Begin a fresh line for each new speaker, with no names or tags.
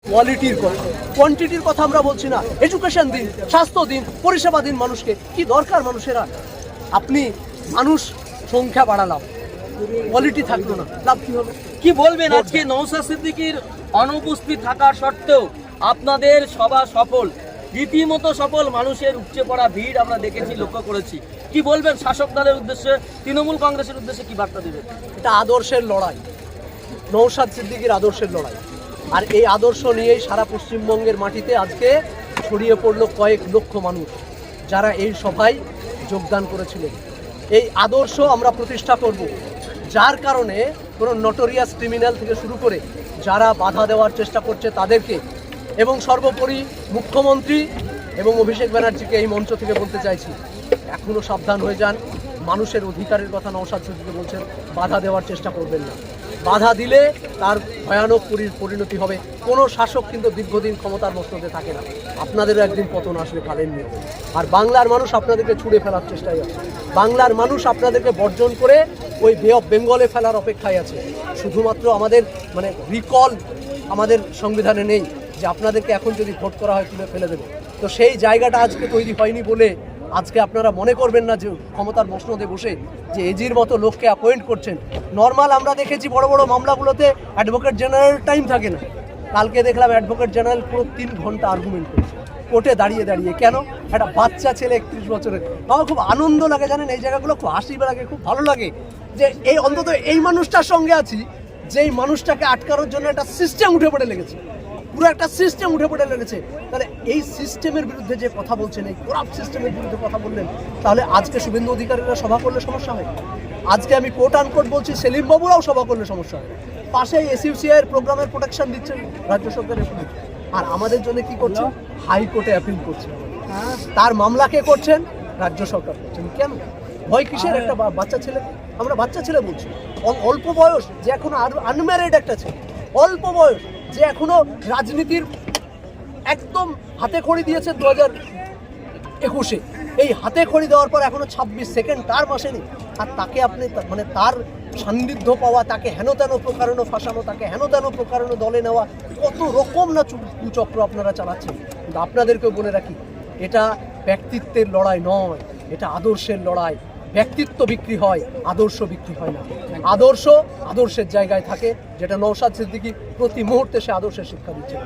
কোয়ালিটির কথা, কোয়ান্টিটির কথা আমরা বলছি না। এডুকেশন দিন, স্বাস্থ্য দিন, পরিষেবা দিন মানুষকে। কি দরকার মানুষেরা? আপনি মানুষ সংখ্যা বাড়ালাম, কোয়ালিটি থাকলো না, লাভ কি হবে?
কি বলবেন আজকে নওশাদ সিদ্দিকীর অনুপস্থিত থাকার সত্ত্বেও আপনাদের সভা সফল, রীতিমতো সফল, মানুষের উপচে পড়া ভিড় আমরা দেখেছি, লক্ষ্য করেছি। কি বলবেন শাসক দলের উদ্দেশ্যে, তৃণমূল কংগ্রেসের উদ্দেশ্যে কি বার্তা দেবেন?
এটা আদর্শের লড়াই, নওশাদ সিদ্দিকীর আদর্শের লড়াই। আর এই আদর্শ নিয়েই সারা পশ্চিমবঙ্গের মাটিতে আজকে ছড়িয়ে পড়লো কয়েক লক্ষ মানুষ, যারা এই সভায় যোগদান করেছিলেন। এই আদর্শ আমরা প্রতিষ্ঠা করব, যার কারণে কোনো নটোরিয়াস ক্রিমিনাল থেকে শুরু করে যারা বাধা দেওয়ার চেষ্টা করছে তাদেরকে, এবং সর্বোপরি মুখ্যমন্ত্রী এবং অভিষেক ব্যানার্জিকে এই মঞ্চ থেকে বলতে চাইছি, এখনও সাবধান হয়ে যান। মানুষের অধিকারের কথা নওশাদ সিদ্দিকী বলছেন, বাধা দেওয়ার চেষ্টা করবেন না। বাধা দিলে তার ভয়ানক পরিণতি হবে। কোনো শাসক কিন্তু দীর্ঘদিন ক্ষমতার মসনদে থাকে না। আপনাদেরও একদিন পতন আসবে কালের নিয়ে। আর বাংলার মানুষ আপনাদেরকে ছুঁড়ে ফেলার চেষ্টায় আছে। বাংলার মানুষ আপনাদেরকে বর্জন করে ওই বে অফ বেঙ্গলে ফেলার অপেক্ষায় আছে। শুধুমাত্র আমাদের রিকল আমাদের সংবিধানে নেই যে আপনাদেরকে এখন যদি ভোট করা হয় তুলে ফেলে দেবে। তো সেই জায়গাটা আজকে তৈরি হয়নি বলে আজকে আপনারা মনে করবেন না যে ক্ষমতার মসনদে বসে যে এজির মতো লোককে অ্যাপয়েন্ট করছেন। নর্মাল আমরা দেখেছি বড় বড় মামলাগুলোতে অ্যাডভোকেট জেনারেল টাইম থাকে না। কালকে দেখলাম অ্যাডভোকেট জেনারেল পুরো 3 ঘন্টা আর্গুমেন্ট করছে কোর্টে দাঁড়িয়ে দাঁড়িয়ে। কেন? একটা বাচ্চা ছেলে 31 বছরের। আমার খুব আনন্দ লাগে, জানেন, এই জায়গাগুলো খুব হাসি লাগে, খুব ভালো লাগে যে এই অন্তত এই মানুষটার সঙ্গে আছি যেই মানুষটাকে আটকানোর জন্য একটা সিস্টেম উঠে পড়ে লেগেছে, পুরো একটা সিস্টেম উঠে পড়ে লেগেছে। তাহলে এই সিস্টেমের বিরুদ্ধে যে কথা বলছেন, এই করাপ্ট সিস্টেমের বিরুদ্ধে কথা বললেন, তাহলে আজকে শুভেন্দু অধিকারীরা সভা করলে সমস্যা হয়? আজকে আমি কোট আনকোট বলছি, সেলিম বাবুরাও সভা করলে সমস্যা হয়? পাশে এসইউসিআই এর প্রোগ্রামের প্রোটেকশন দিচ্ছেন রাজ্য সরকারের পুলিশ, আর আমাদের জন্য কি করছেন? হাইকোর্টে অ্যাপিল করছেন। তার মামলা কে করছেন? রাজ্য সরকার করছেন। কেন? ভয় কিসের? একটা বাচ্চা ছেলে, আমরা বাচ্চা ছেলে বলছি, অল্প বয়স, যে এখনো আনম্যারিড একটা ছেলে, অল্প বয়স, যে এখনো রাজনীতির একদম হাতে খড়ি দিয়েছে 2021-এ। এই হাতে খড়ি দেওয়ার পর এখনো 26 সেকেন্ড তার মাসেনি, আর তাকে আপনি তার সান্নিধ্য পাওয়া, তাকে হেনতেন প্রকারণ ফাঁসানো, তাকে হেনতেন প্রকারণ দলে নেওয়া, কত রকম না কুচক্র আপনারা চালাচ্ছেন। কিন্তু আপনাদেরকেও বলে রাখি, এটা ব্যক্তিত্বের লড়াই নয়, এটা আদর্শের লড়াই। ব্যক্তিত্ব বিক্রি হয়, আদর্শ বিক্রি হয় না। আদর্শ আদর্শের জায়গায় থাকে, যেটা নওশাদ সিদ্দিকী প্রতি মুহূর্তে সে আদর্শের শিক্ষা দিচ্ছে।